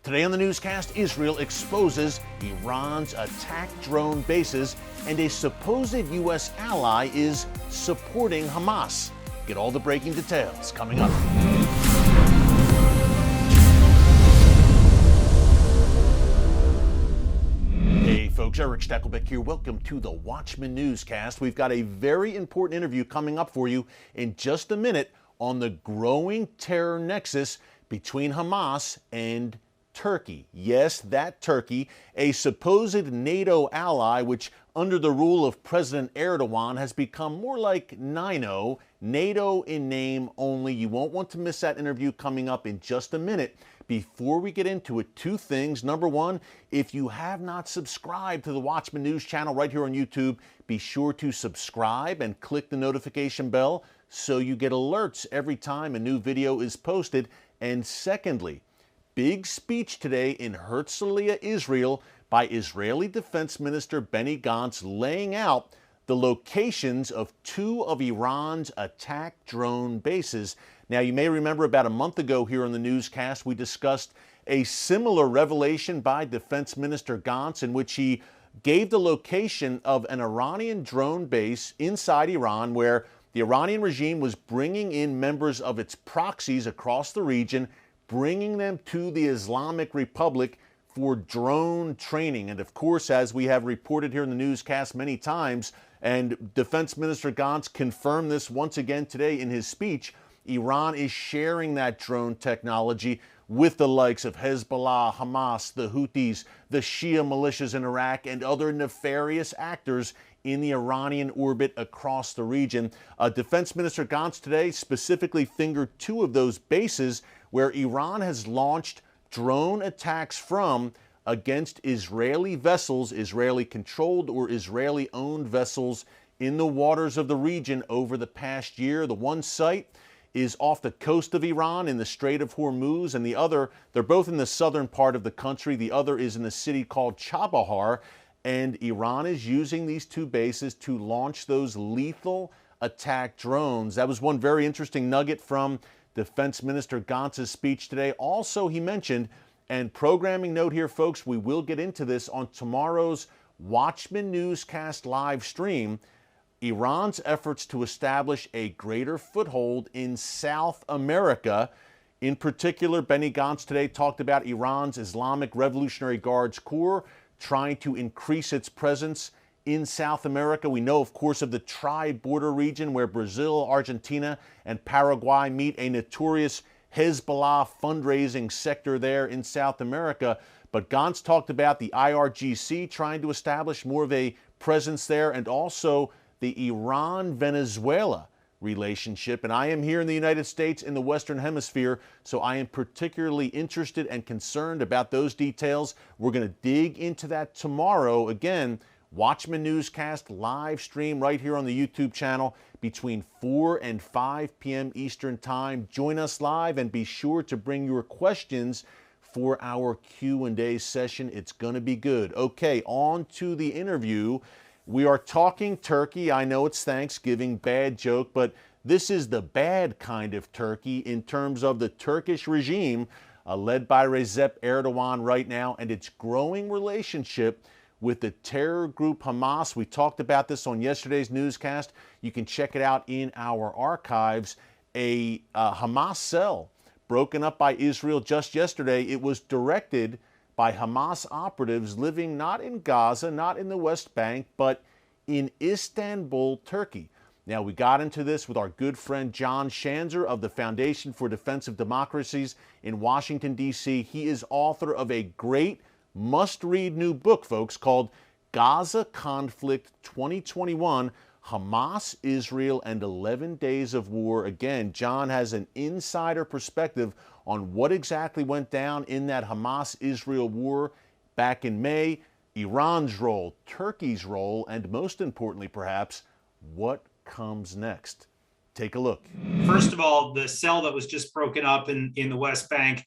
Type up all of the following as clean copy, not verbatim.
Today on the newscast, Israel exposes Iran's attacked drone bases, and a supposed U.S. ally is supporting Hamas. Get all the breaking details coming up. Hey folks, Erick Stakelbeck here. Welcome to the Watchman Newscast. We've got a very important interview coming up for you in just a minute on the growing terror nexus between Hamas and Turkey. Yes, that Turkey, a supposed NATO ally, which under the rule of President Erdogan has become more like NATO in name only. You won't want to miss that interview coming up in just a minute. Before we get into it, two things. Number one, if you have not subscribed to the Watchman News channel right here on YouTube, be sure to subscribe and click the notification bell so you get alerts every time a new video is posted. And secondly, big speech today in Herzliya, Israel, by Israeli Defense Minister Benny Gantz, laying out the locations of two of Iran's attacked drone bases. Now, you may remember about a month ago here on the newscast, we discussed a similar revelation by Defense Minister Gantz, in which he gave the location of an Iranian drone base inside Iran, where the Iranian regime was bringing in members of its proxies across the region, bringing them to the Islamic Republic for drone training. And of course, as we have reported here in the newscast many times, and Defense Minister Gantz confirmed this once again today in his speech, Iran is sharing that drone technology with the likes of Hezbollah, Hamas, the Houthis, the Shia militias in Iraq, and other nefarious actors in the Iranian orbit across the region. Defense Minister Gantz today specifically fingered two of those bases where Iran has launched drone attacks from against Israeli vessels, Israeli-controlled or Israeli-owned vessels in the waters of the region over the past year. The one site is off the coast of Iran in the Strait of Hormuz, and the other, they're both in the southern part of the country. The other is in a city called Chabahar, and Iran is using these two bases to launch those lethal attack drones. That was one very interesting nugget from Defense Minister Gantz's speech today. Also, he mentioned, and programming note here, folks, we will get into this on tomorrow's Watchman Newscast live stream, Iran's efforts to establish a greater foothold in South America. In particular, Benny Gantz today talked about Iran's Islamic Revolutionary Guards Corps trying to increase its presence in South America. We know, of course, of the tri-border region where Brazil, Argentina, and Paraguay meet, a notorious Hezbollah fundraising sector there in South America. But Gantz talked about the IRGC trying to establish more of a presence there, and also the Iran-Venezuela relationship. And I am here in the United States in the Western Hemisphere, so I am particularly interested and concerned about those details. We're going to dig into that tomorrow. Again, Watchman Newscast live stream right here on the YouTube channel between 4 and 5 p.m. Eastern Time. Join us live and be sure to bring your questions for our Q&A session. It's going to be good. Okay, on to the interview. We are talking Turkey. I know it's Thanksgiving, bad joke, but this is the bad kind of Turkey in terms of the Turkish regime led by Recep Erdogan right now, and its growing relationship with the terror group Hamas. We talked about this on yesterday's newscast. You can check it out in our archives. A Hamas cell broken up by Israel just yesterday. It was directed by Hamas operatives living not in Gaza, not in the West Bank, but in Istanbul, Turkey. Now, we got into this with our good friend Jonathan Schanzer of the Foundation for Defense of Democracies in Washington, D.C. He is author of a great must-read new book, folks, called Gaza Conflict 2021, Hamas, Israel, and 11 Days of War. Again, John has an insider perspective on what exactly went down in that Hamas-Israel war back in May, Iran's role, Turkey's role, and most importantly, perhaps, what comes next. Take a look. First of all, the cell that was just broken up in the West Bank,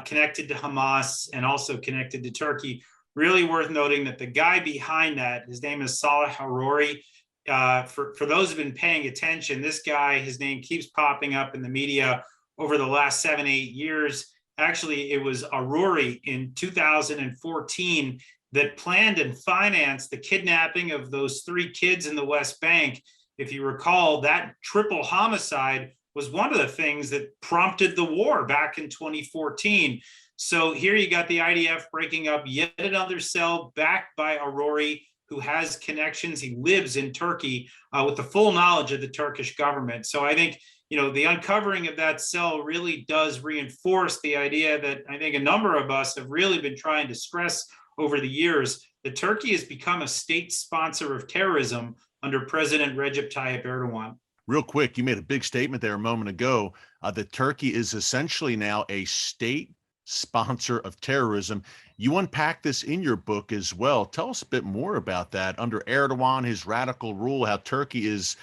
connected to Hamas and also connected to Turkey. Really worth noting that the guy behind that, his name is Saleh Harori. For those who've been paying attention, this guy, his name keeps popping up in the media over the last 7-8 years. Actually, it was Aruri in 2014 that planned and financed the kidnapping of those 3 kids in the West Bank. If you recall, that triple homicide was one of the things that prompted the war back in 2014. So here you got the IDF breaking up yet another cell backed by Aruri, who has connections. He lives in Turkey with the full knowledge of the Turkish government. So I think, the uncovering of that cell really does reinforce the idea that I think a number of us have really been trying to stress over the years, that Turkey has become a state sponsor of terrorism under President Recep Tayyip Erdogan. Real quick, you made a big statement there a moment ago that Turkey is essentially now a state sponsor of terrorism. You unpack this in your book as well. Tell us a bit more about that. Under Erdogan, his radical rule, how Turkey is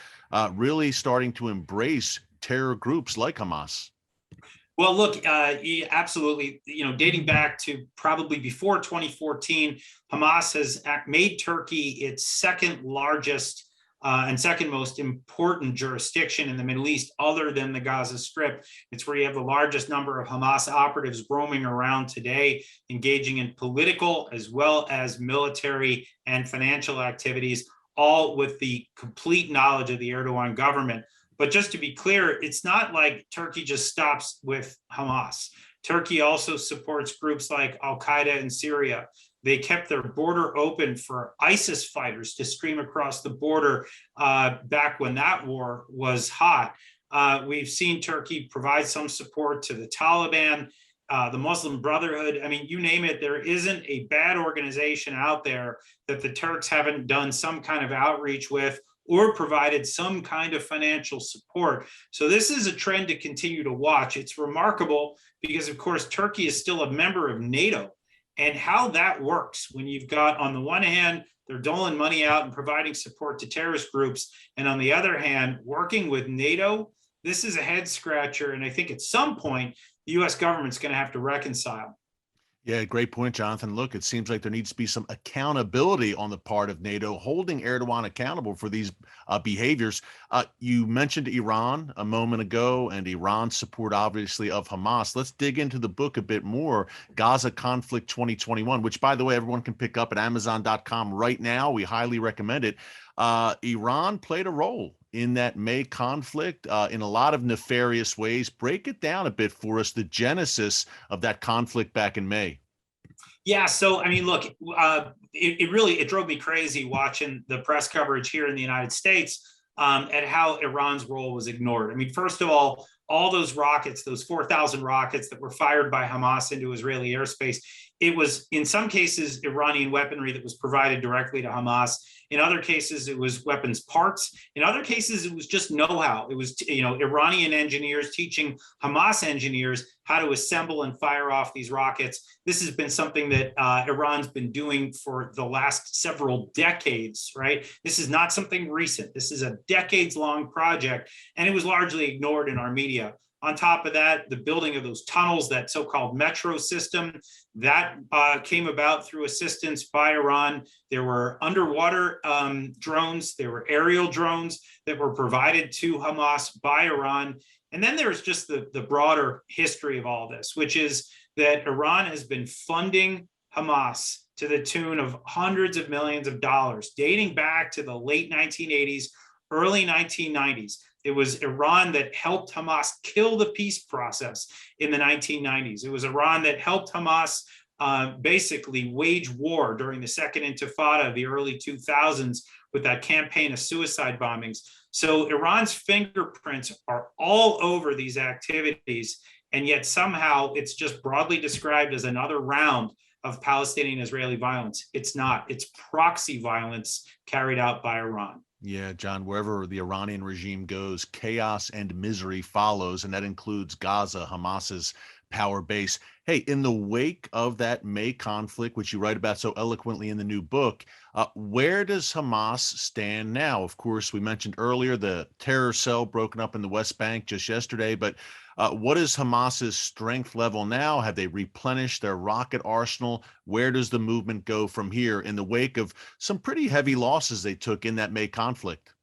really starting to embrace terror groups like Hamas. Well, look, absolutely. Dating back to probably before 2014, Hamas has made Turkey its second largest and second most important jurisdiction in the Middle East, other than the Gaza Strip. It's where you have the largest number of Hamas operatives roaming around today, engaging in political as well as military and financial activities, all with the complete knowledge of the Erdogan government. But just to be clear, it's not like Turkey just stops with Hamas. Turkey also supports groups like Al-Qaeda in Syria. They kept their border open for ISIS fighters to stream across the border back when that war was hot. We've seen Turkey provide some support to the Taliban, the Muslim Brotherhood. I mean, you name it, there isn't a bad organization out there that the Turks haven't done some kind of outreach with or provided some kind of financial support. So this is a trend to continue to watch. It's remarkable because, of course, Turkey is still a member of NATO. And how that works when you've got, on the one hand, they're doling money out and providing support to terrorist groups, and on the other hand, working with NATO, this is a head scratcher. And I think at some point, the U.S. government's going to have to reconcile. Yeah, great point, Jonathan. Look, it seems like there needs to be some accountability on the part of NATO, holding Erdogan accountable for these behaviors. You mentioned Iran a moment ago and Iran's support, obviously, of Hamas. Let's dig into the book a bit more, Gaza Conflict 2021, which, by the way, everyone can pick up at Amazon.com right now. We highly recommend it. Iran played a role in that May conflict in a lot of nefarious ways. Break it down a bit for us, the genesis of that conflict back in May. Yeah, so I mean, look, it drove me crazy watching the press coverage here in the United States at how Iran's role was ignored. I mean, first of all those rockets, those 4,000 rockets that were fired by Hamas into Israeli airspace, it was in some cases Iranian weaponry that was provided directly to Hamas. In other cases, it was weapons parts. In other cases, it was just know-how. It was, Iranian engineers teaching Hamas engineers how to assemble and fire off these rockets. This has been something that Iran's been doing for the last several decades, right? This is not something recent. This is a decades-long project, and it was largely ignored in our media. On top of that, the building of those tunnels, that so-called metro system, that came about through assistance by Iran. There were underwater drones, there were aerial drones that were provided to Hamas by Iran. And then there's just the broader history of all this, which is that Iran has been funding Hamas to the tune of hundreds of millions of dollars, dating back to the late 1980s, early 1990s. It was Iran that helped Hamas kill the peace process in the 1990s. It was Iran that helped Hamas basically wage war during the Second Intifada of the early 2000s with that campaign of suicide bombings. So Iran's fingerprints are all over these activities, and yet somehow it's just broadly described as another round of Palestinian-Israeli violence. It's not. It's proxy violence carried out by Iran. Yeah, John, wherever the Iranian regime goes, chaos and misery follows, and that includes Gaza, Hamas's power base. Hey, in the wake of that May conflict, which you write about so eloquently in the new book, where does Hamas stand now? Of course, we mentioned earlier the terror cell broken up in the West Bank just yesterday, but what is Hamas's strength level now? Have they replenished their rocket arsenal? Where does the movement go from here in the wake of some pretty heavy losses they took in that May conflict?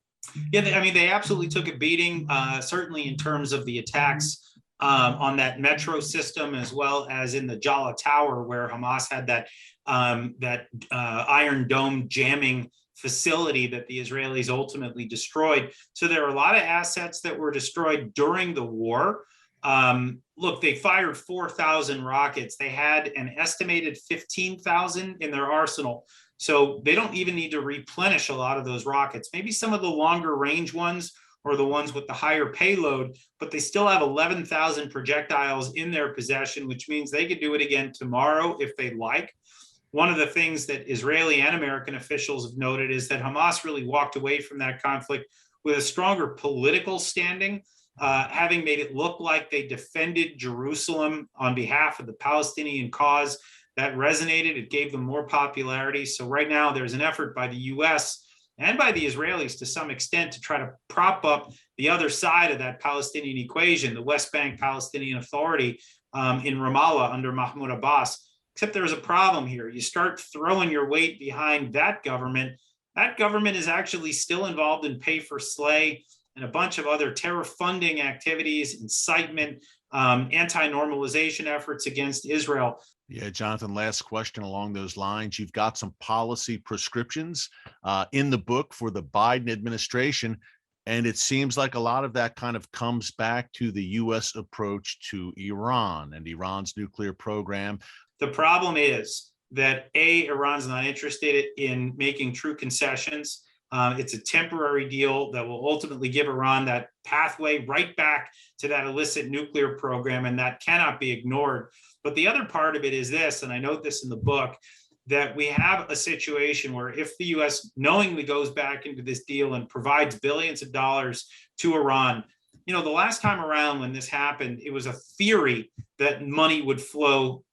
Yeah, they absolutely took a beating, certainly in terms of the attacks on that metro system, as well as in the Jala Tower, where Hamas had that Iron Dome jamming facility that the Israelis ultimately destroyed. So there are a lot of assets that were destroyed during the war. Look, they fired 4,000 rockets. They had an estimated 15,000 in their arsenal. So they don't even need to replenish a lot of those rockets. Maybe some of the longer range ones or the ones with the higher payload, but they still have 11,000 projectiles in their possession, which means they could do it again tomorrow if they like. One of the things that Israeli and American officials have noted is that Hamas really walked away from that conflict with a stronger political standing, having made it look like they defended Jerusalem on behalf of the Palestinian cause. That resonated. It gave them more popularity. So right now there's an effort by the US and by the Israelis to some extent to try to prop up the other side of that Palestinian equation, the West Bank Palestinian Authority in Ramallah under Mahmoud Abbas. Except there's a problem here. You start throwing your weight behind that government is actually still involved in pay for slay and a bunch of other terror funding activities, incitement, anti-normalization efforts against Israel. Yeah, Jonathan, last question along those lines. You've got some policy prescriptions in the book for the Biden administration, and it seems like a lot of that kind of comes back to the U.S. approach to Iran and Iran's nuclear program. The problem is that, A, Iran's not interested in making true concessions. It's a temporary deal that will ultimately give Iran that pathway right back to that illicit nuclear program, and that cannot be ignored. But the other part of it is this, and I note this in the book, that we have a situation where if the U.S. knowingly goes back into this deal and provides billions of dollars to Iran, the last time around when this happened, it was a theory that money would flow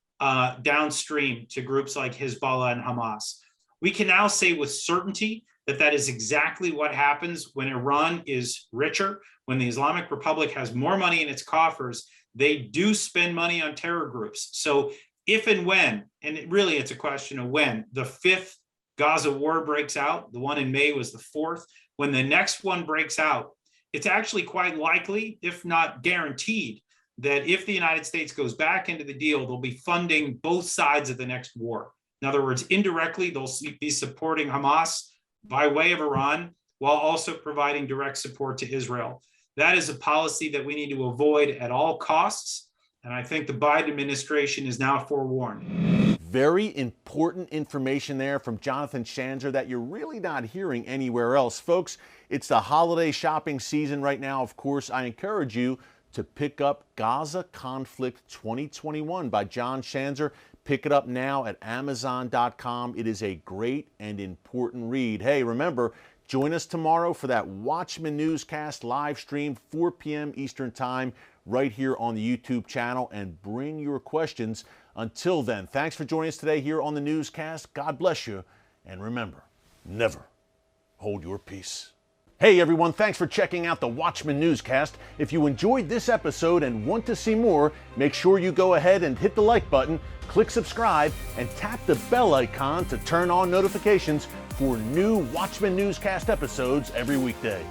downstream to groups like Hezbollah and Hamas. We can now say with certainty that that is exactly what happens when Iran is richer, when the Islamic Republic has more money in its coffers. They do spend money on terror groups. So if and when, and it's a question of when, the fifth Gaza war breaks out, the one in May was the fourth, when the next one breaks out, it's actually quite likely, if not guaranteed, that if the United States goes back into the deal, they'll be funding both sides of the next war. In other words, indirectly, they'll be supporting Hamas by way of Iran, while also providing direct support to Israel. That is a policy that we need to avoid at all costs. And I think the Biden administration is now forewarned. Very important information there from Jonathan Schanzer that you're really not hearing anywhere else. Folks, it's the holiday shopping season right now. Of course, I encourage you to pick up Gaza Conflict 2021 by John Schanzer. Pick it up now at Amazon.com. It is a great and important read. Hey, remember, join us tomorrow for that Watchman Newscast live stream, 4 p.m. Eastern Time, right here on the YouTube channel, and bring your questions. Until then, thanks for joining us today here on the Newscast. God bless you, and remember, never hold your peace. Hey everyone, thanks for checking out the Watchman Newscast. If you enjoyed this episode and want to see more, make sure you go ahead and hit the like button, click subscribe, and tap the bell icon to turn on notifications for new Watchman Newscast episodes every weekday.